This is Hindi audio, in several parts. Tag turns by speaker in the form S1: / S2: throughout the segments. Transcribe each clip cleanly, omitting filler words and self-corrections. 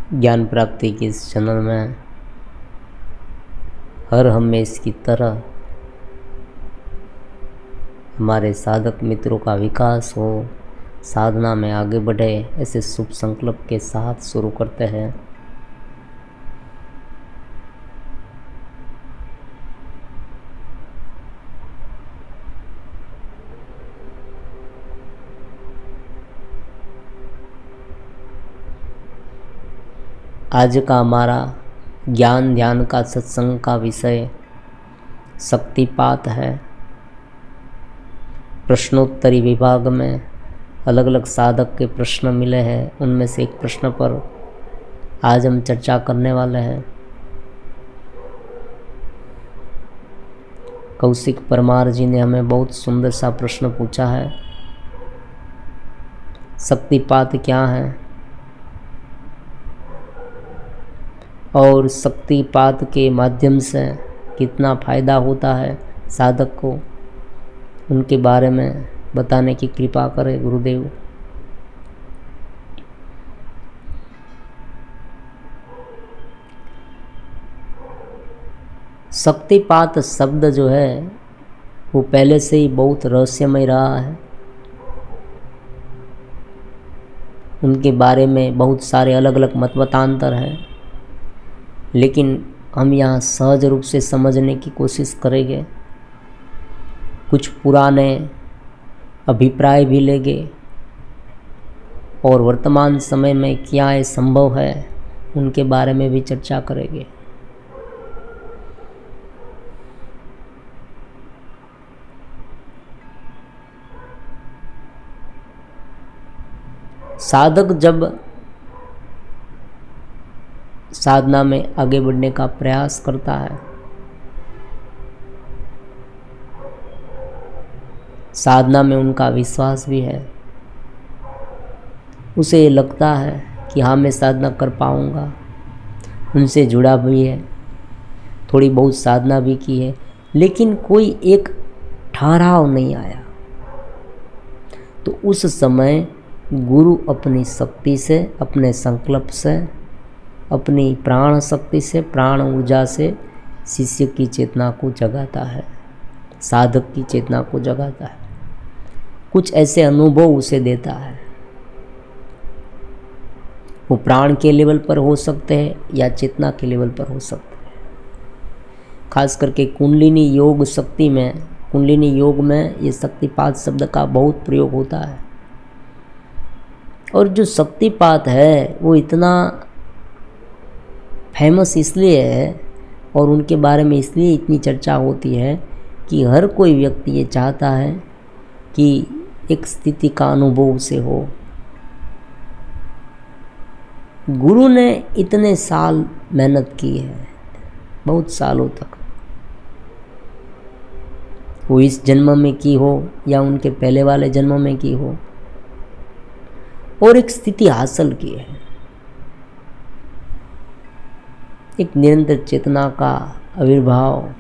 S1: ज्ञान प्राप्ति के इस चैनल में हर हमेश की तरह हमारे साधक मित्रों का विकास हो, साधना में आगे बढ़े, ऐसे शुभ संकल्प के साथ शुरू करते हैं। आज का हमारा ज्ञान ध्यान का सत्संग का विषय शक्तिपात है। प्रश्नोत्तरी विभाग में अलग अलग साधक के प्रश्न मिले हैं, उनमें से एक प्रश्न पर आज हम चर्चा करने वाले हैं। कौशिक परमार जी ने हमें बहुत सुंदर सा प्रश्न पूछा है, शक्तिपात क्या है और शक्तिपात के माध्यम से कितना फ़ायदा होता है साधक को, उनके बारे में बताने की कृपा करें गुरुदेव। शक्तिपात शब्द जो है वो पहले से ही बहुत रहस्यमय रहा है। उनके बारे में बहुत सारे अलग अलग मतमतांतर हैं, लेकिन हम यहाँ सहज रूप से समझने की कोशिश करेंगे। कुछ पुराने अभिप्राय भी लेंगे और वर्तमान समय में क्या ये संभव है उनके बारे में भी चर्चा करेंगे। साधक जब साधना में आगे बढ़ने का प्रयास करता है, साधना में उनका विश्वास भी है, उसे ये लगता है कि हाँ मैं साधना कर पाऊँगा, उनसे जुड़ा भी है, थोड़ी बहुत साधना भी की है, लेकिन कोई एक ठहराव नहीं आया। तो उस समय गुरु अपनी शक्ति से, अपने संकल्प से, अपनी प्राण शक्ति से, प्राण ऊर्जा से शिष्य की चेतना को जगाता है, साधक की चेतना को जगाता है, कुछ ऐसे अनुभव उसे देता है। वो प्राण के लेवल पर हो सकते हैं या चेतना के लेवल पर हो सकते हैं। खास करके कुंडलिनी योग शक्ति में, कुंडलिनी योग में ये शक्तिपात शब्द का बहुत प्रयोग होता है। और जो शक्तिपात है वो इतना फेमस इसलिए है और उनके बारे में इसलिए इतनी चर्चा होती है कि हर कोई व्यक्ति ये चाहता है कि एक स्थिति का अनुभव उसे हो। गुरु ने इतने साल मेहनत की है, बहुत सालों तक, वो इस जन्म में की हो या उनके पहले वाले जन्म में की हो, और एक स्थिति हासिल की है, एक निरंतर चेतना का आविर्भाव,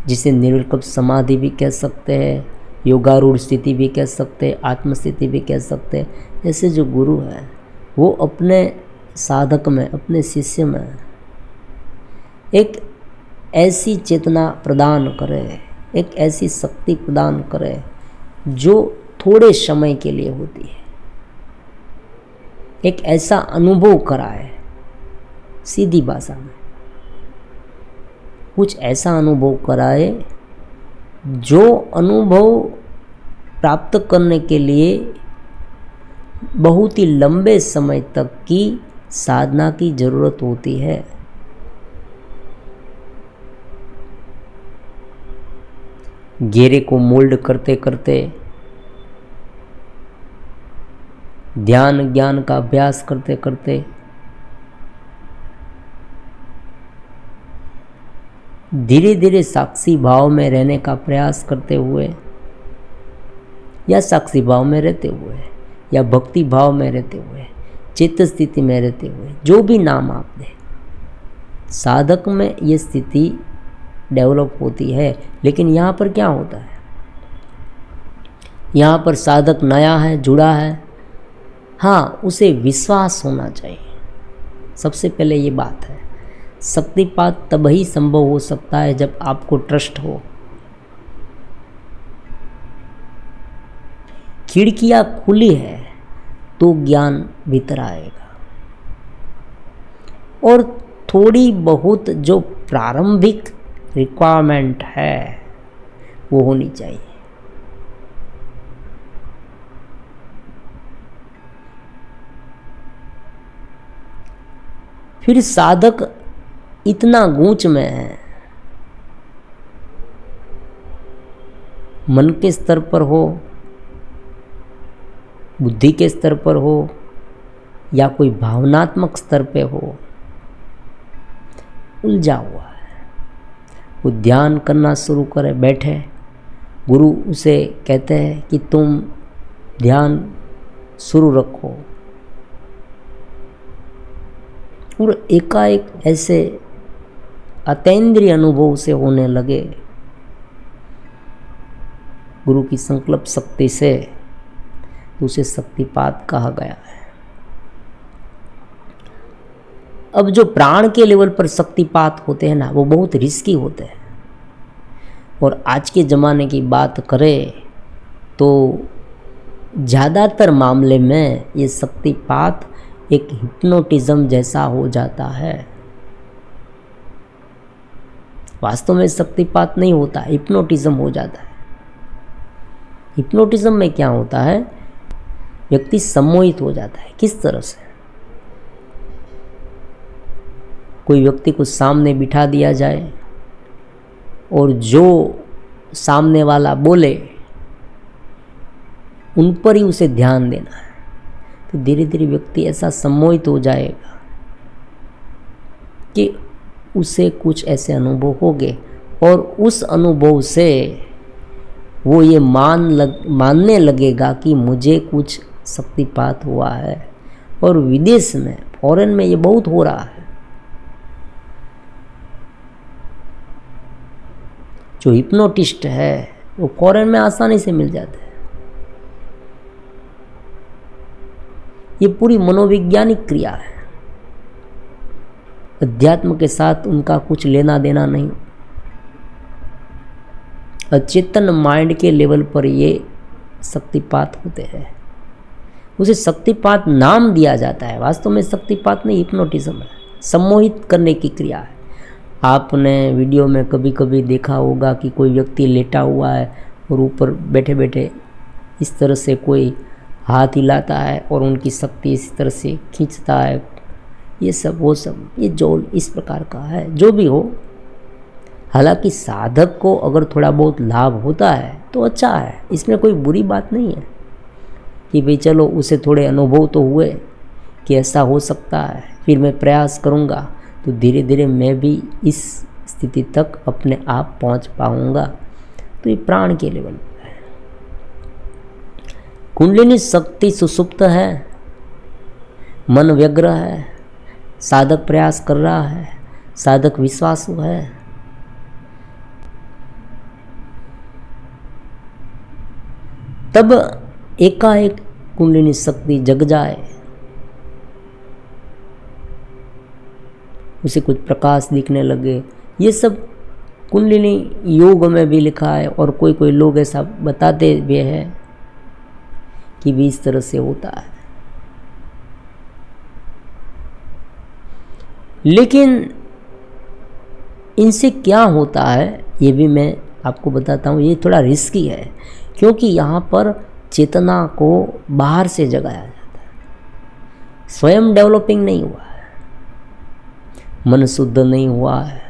S1: जिसे निर्विकल्प समाधि भी कह सकते हैं, योगारूढ़ स्थिति भी कह सकते हैं, आत्मस्थिति भी कह सकते हैं। ऐसे जो गुरु है वो अपने साधक में, अपने शिष्य में एक ऐसी चेतना प्रदान करे, एक ऐसी शक्ति प्रदान करे जो थोड़े समय के लिए होती है, एक ऐसा अनुभव कराए, सीधी भाषा में कुछ ऐसा अनुभव कराए जो अनुभव प्राप्त करने के लिए बहुत ही लंबे समय तक की साधना की जरूरत होती है। घेरे को मोल्ड करते करते, ध्यान ज्ञान का अभ्यास करते करते, धीरे धीरे साक्षी भाव में रहने का प्रयास करते हुए, या साक्षी भाव में रहते हुए, या भक्ति भाव में रहते हुए, चित्त स्थिति में रहते हुए, जो भी नाम आप दें, साधक में ये स्थिति डेवलप होती है। लेकिन यहाँ पर क्या होता है, यहाँ पर साधक नया है, जुड़ा है, हाँ, उसे विश्वास होना चाहिए। सबसे पहले ये बात है। शक्तिपात तभी संभव हो सकता है जब आपको ट्रस्ट हो। खिड़कियां खुली है तो ज्ञान भीतर आएगा, और थोड़ी बहुत जो प्रारंभिक रिक्वायरमेंट है वो होनी चाहिए। फिर साधक इतना गूंच में है, मन के स्तर पर हो, बुद्धि के स्तर पर हो, या कोई भावनात्मक स्तर पे हो, उलझा हुआ है। वो ध्यान करना शुरू करे, बैठे, गुरु उसे कहते हैं कि तुम ध्यान शुरू रखो, और एकाएक ऐसे अतीन्द्रिय अनुभव से होने लगे गुरु की संकल्प शक्ति से, तो उसे शक्तिपात कहा गया है। अब जो प्राण के लेवल पर शक्तिपात होते हैं ना, वो बहुत रिस्की होते हैं। और आज के ज़माने की बात करें तो ज़्यादातर मामले में ये शक्तिपात एक हिप्नोटिज्म जैसा हो जाता है। वास्तव में शक्तिपात नहीं होता, हिप्नोटिज्म हो जाता है। हिप्नोटिज्म में क्या होता है, व्यक्ति सम्मोहित हो जाता है। किस तरह से? कोई व्यक्ति को सामने बिठा दिया जाए और जो सामने वाला बोले उन पर ही उसे ध्यान देना है, तो धीरे धीरे व्यक्ति ऐसा सम्मोहित हो जाएगा कि उसे कुछ ऐसे अनुभव होंगे, और उस अनुभव से वो ये मानने लगेगा कि मुझे कुछ शक्तिपात हुआ है। और विदेश में, फॉरेन में ये बहुत हो रहा है। जो हिप्नोटिस्ट है वो फॉरेन में आसानी से मिल जाते हैं। ये पूरी मनोवैज्ञानिक क्रिया है, अध्यात्म के साथ उनका कुछ लेना देना नहीं। अचेतन माइंड के लेवल पर ये शक्तिपात होते हैं। उसे शक्तिपात नाम दिया जाता है, वास्तव में शक्तिपात नहीं, हिप्नोटिज्म है, सम्मोहित करने की क्रिया है। आपने वीडियो में कभी कभी देखा होगा कि कोई व्यक्ति लेटा हुआ है और ऊपर बैठे बैठे इस तरह से कोई हाथ हिलाता है और उनकी शक्ति इस तरह से खींचता है। ये सब वो सब ये जोल इस प्रकार का है। जो भी हो, हालांकि साधक को अगर थोड़ा बहुत लाभ होता है तो अच्छा है, इसमें कोई बुरी बात नहीं है कि भाई चलो उसे थोड़े अनुभव तो हुए कि ऐसा हो सकता है, फिर मैं प्रयास करूँगा तो धीरे धीरे मैं भी इस स्थिति तक अपने आप पहुँच पाऊँगा। तो ये प्राण के लेवल पर है। कुंडलिनी शक्ति सुसुप्त है, मन व्यग्र है, साधक प्रयास कर रहा है, साधक विश्वासु है। तब एकाएक कुंडलिनी शक्ति जग जाए, उसे कुछ प्रकाश दिखने लगे। ये सब कुंडलिनी योग में भी लिखा है, और कोई कोई लोग ऐसा बताते भी हैं कि भी इस तरह से होता है। लेकिन इनसे क्या होता है ये भी मैं आपको बताता हूँ। ये थोड़ा रिस्की है, क्योंकि यहाँ पर चेतना को बाहर से जगाया जाता है, स्वयं डेवलपिंग नहीं हुआ है, मन शुद्ध नहीं हुआ है।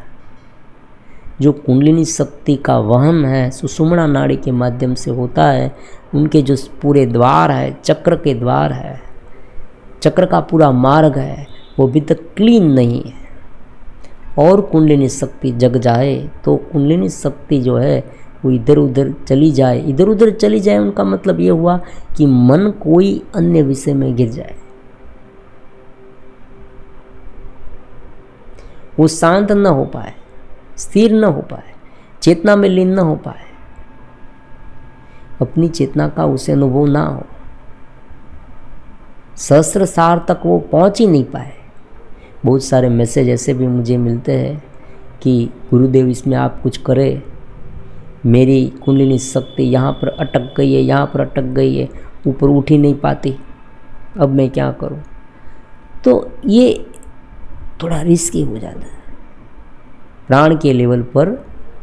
S1: जो कुंडलिनी शक्ति का वहन है सुषुम्ना नाड़ी के माध्यम से होता है, उनके जो पूरे द्वार है, चक्र के द्वार है, चक्र का पूरा मार्ग है, वो अभी तक क्लीन नहीं है। और कुंडलिनी शक्ति जग जाए तो कुंडलिनी शक्ति जो है वो इधर उधर चली जाए। इधर उधर चली जाए उनका मतलब ये हुआ कि मन कोई अन्य विषय में गिर जाए, वो शांत न हो पाए, स्थिर न हो पाए, चेतना में लीन न हो पाए, अपनी चेतना का उसे अनुभव ना हो। सहस्त्रसार तक वो पहुंच ही नहीं पाए। बहुत सारे मैसेज ऐसे भी मुझे मिलते हैं कि गुरुदेव इसमें आप कुछ करें, मेरी कुंडलिनी शक्ति यहाँ पर अटक गई है, यहाँ पर अटक गई है, ऊपर उठ ही नहीं पाती, अब मैं क्या करूँ। तो ये थोड़ा रिस्की हो जाता है प्राण के लेवल पर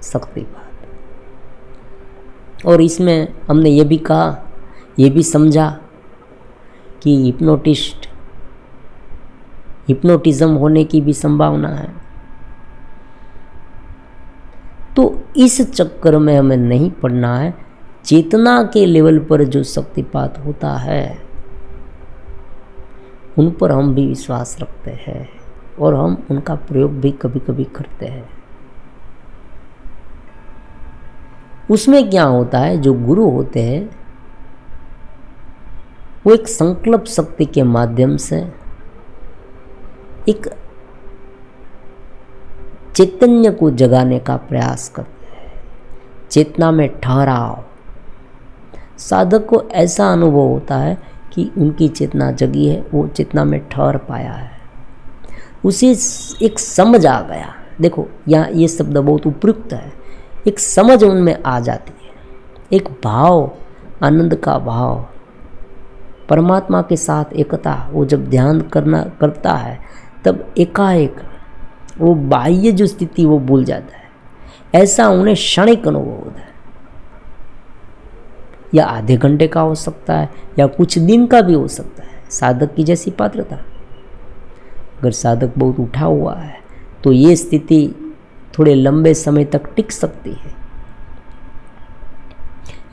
S1: शक्तिपात। और इसमें हमने ये भी कहा, ये भी समझा कि हिप्नोटिज्म होने की भी संभावना है। तो इस चक्कर में हमें नहीं पड़ना है। चेतना के लेवल पर जो शक्तिपात होता है उन पर हम भी विश्वास रखते हैं और हम उनका प्रयोग भी कभी कभी करते हैं। उसमें क्या होता है, जो गुरु होते हैं वो एक संकल्प शक्ति के माध्यम से एक चैतन्य को जगाने का प्रयास करते हैं। चेतना में ठहराव, साधक को ऐसा अनुभव होता है कि उनकी चेतना जगी है, वो चेतना में ठहर पाया है, उसे एक समझ आ गया। देखो यहाँ ये शब्द बहुत उपयुक्त है, एक समझ उनमें आ जाती है, एक भाव, आनंद का भाव, परमात्मा के साथ एकता। वो जब ध्यान करता है तब एकाएक वो बाह्य जो स्थिति वो भूल जाता है। ऐसा उन्हें क्षणिक अनुभव होता है, या आधे घंटे का हो सकता है या कुछ दिन का भी हो सकता है, साधक की जैसी पात्रता। अगर साधक बहुत उठा हुआ है तो ये स्थिति थोड़े लंबे समय तक टिक सकती है।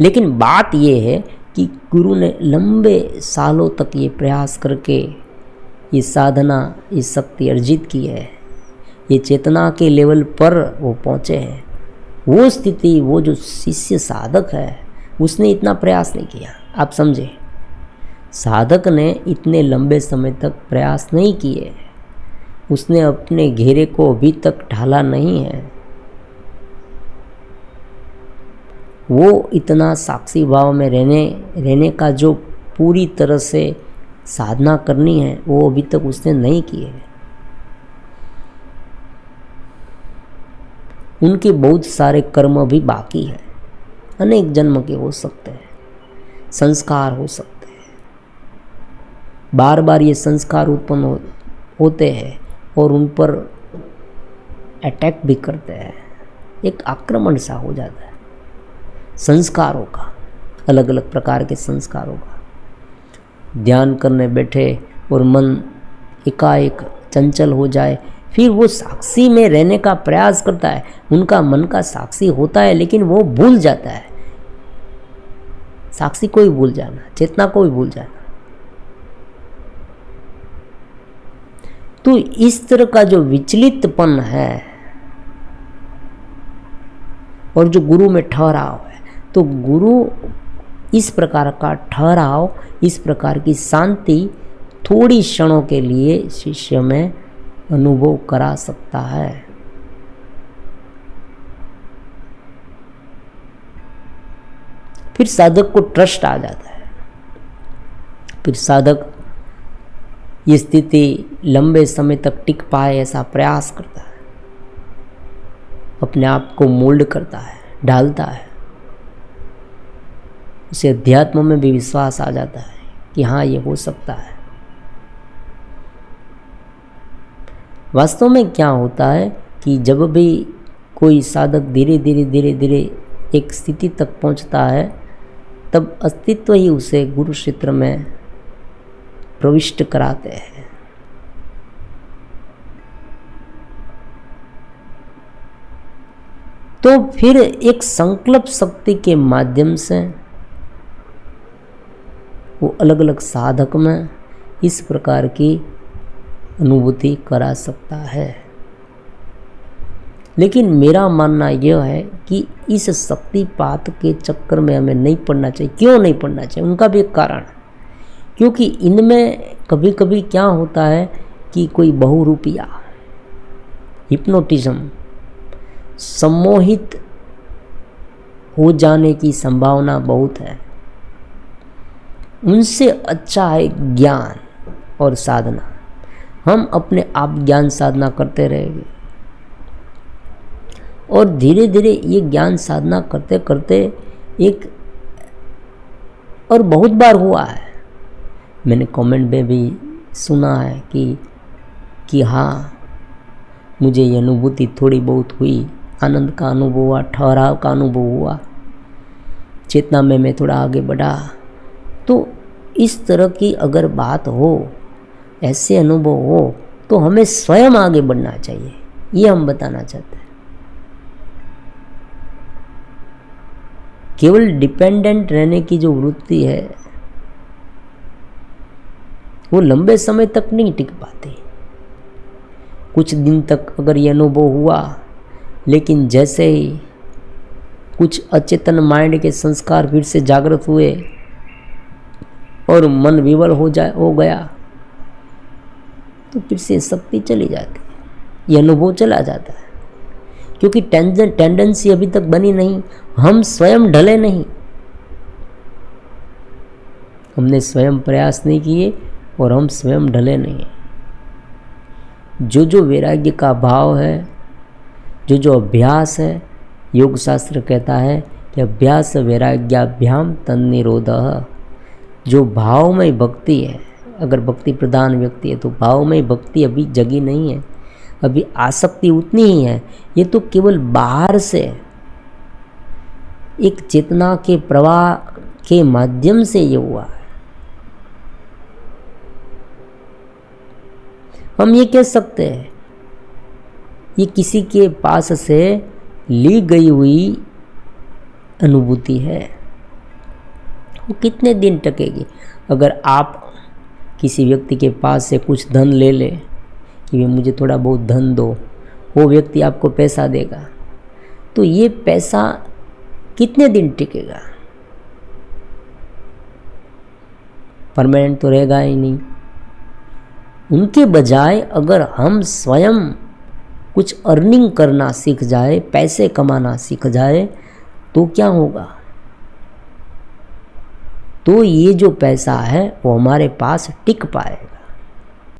S1: लेकिन बात ये है कि गुरु ने लंबे सालों तक ये प्रयास करके ये साधना, ये शक्ति अर्जित की है, ये चेतना के लेवल पर वो पहुँचे हैं। वो स्थिति, वो जो शिष्य साधक है उसने इतना प्रयास नहीं किया। आप समझे, साधक ने इतने लंबे समय तक प्रयास नहीं किए, उसने अपने घेरे को अभी तक ढाला नहीं है। वो इतना साक्षी भाव में रहने का जो पूरी तरह से साधना करनी है वो अभी तक उसने नहीं की है। उनके बहुत सारे कर्म भी बाकी है, अनेक जन्म के हो सकते हैं, संस्कार हो सकते हैं। बार बार ये संस्कार उत्पन्न होते हैं और उन पर अटैक भी करते हैं। एक आक्रमण सा हो जाता है संस्कारों का, अलग अलग प्रकार के संस्कारों का। ध्यान करने बैठे और मन एकाएक चंचल हो जाए, फिर वो साक्षी में रहने का प्रयास करता है, उनका मन का साक्षी होता है, लेकिन वो भूल जाता है। साक्षी को ही भूल जाना, चेतना को ही भूल जाना। तो इस तरह का जो विचलितपन है और जो गुरु में ठहराव है, तो गुरु इस प्रकार का ठहराव, इस प्रकार की शांति थोड़ी क्षणों के लिए शिष्य में अनुभव करा सकता है। फिर साधक को ट्रस्ट आ जाता है। फिर साधक ये स्थिति लंबे समय तक टिक पाए ऐसा प्रयास करता है, अपने आप को मोल्ड करता है, ढालता है। उसे अध्यात्म में भी विश्वास आ जाता है कि हाँ ये हो सकता है। वास्तव में क्या होता है कि जब भी कोई साधक धीरे धीरे एक स्थिति तक पहुंचता है, तब अस्तित्व ही उसे गुरु क्षेत्र में प्रविष्ट कराते हैं। तो फिर एक संकल्प शक्ति के माध्यम से वो अलग अलग साधक में इस प्रकार की अनुभूति करा सकता है। लेकिन मेरा मानना यह है कि इस शक्तिपात के चक्कर में हमें नहीं पड़ना चाहिए। क्यों नहीं पड़ना चाहिए? उनका भी एक कारण, क्योंकि इनमें कभी कभी क्या होता है कि कोई बहुरूपिया हिप्नोटिज्म सम्मोहित हो जाने की संभावना बहुत है। उनसे अच्छा है ज्ञान, और साधना, हम अपने आप ज्ञान साधना करते रहेंगे और धीरे धीरे ये ज्ञान साधना करते करते एक, और बहुत बार हुआ है, मैंने कमेंट में भी सुना है कि हाँ मुझे ये अनुभूति थोड़ी बहुत हुई, आनंद का अनुभव हुआ, ठहराव का अनुभव हुआ, चेतना में मैं थोड़ा आगे बढ़ा। तो इस तरह की अगर बात हो, ऐसे अनुभव हो, तो हमें स्वयं आगे बढ़ना चाहिए, ये हम बताना चाहते हैं। केवल डिपेंडेंट रहने की जो वृत्ति है वो लंबे समय तक नहीं टिक पाती। कुछ दिन तक अगर ये अनुभव हुआ, लेकिन जैसे ही कुछ अचेतन माइंड के संस्कार फिर से जागृत हुए और मन विवल हो गया, तो फिर से शक्ति चली जाती है, ये अनुभव चला जाता है, क्योंकि टेंडेंसी अभी तक बनी नहीं, हम स्वयं ढले नहीं, हमने स्वयं प्रयास नहीं किए और हम स्वयं ढले नहीं। जो वैराग्य का भाव है, जो अभ्यास है, योग शास्त्र कहता है कि अभ्यास वैराग्याभ्याम तन्निरोधः। जो भावमय भक्ति है, अगर भक्ति प्रधान व्यक्ति है तो भावमय भक्ति अभी जगी नहीं है, अभी आसक्ति उतनी ही है। ये तो केवल बाहर से एक चेतना के प्रवाह के माध्यम से ये हुआ है। हम ये कह सकते हैं ये किसी के पास से ली गई हुई अनुभूति है, वो कितने दिन टकेगी। अगर आप किसी व्यक्ति के पास से कुछ धन ले ले कि मुझे थोड़ा बहुत धन दो, वो व्यक्ति आपको पैसा देगा, तो ये पैसा कितने दिन टिकेगा, परमानेंट तो रहेगा ही नहीं। उनके बजाय अगर हम स्वयं कुछ अर्निंग करना सीख जाए, पैसे कमाना सीख जाए, तो क्या होगा, तो ये जो पैसा है वो हमारे पास टिक पाएगा।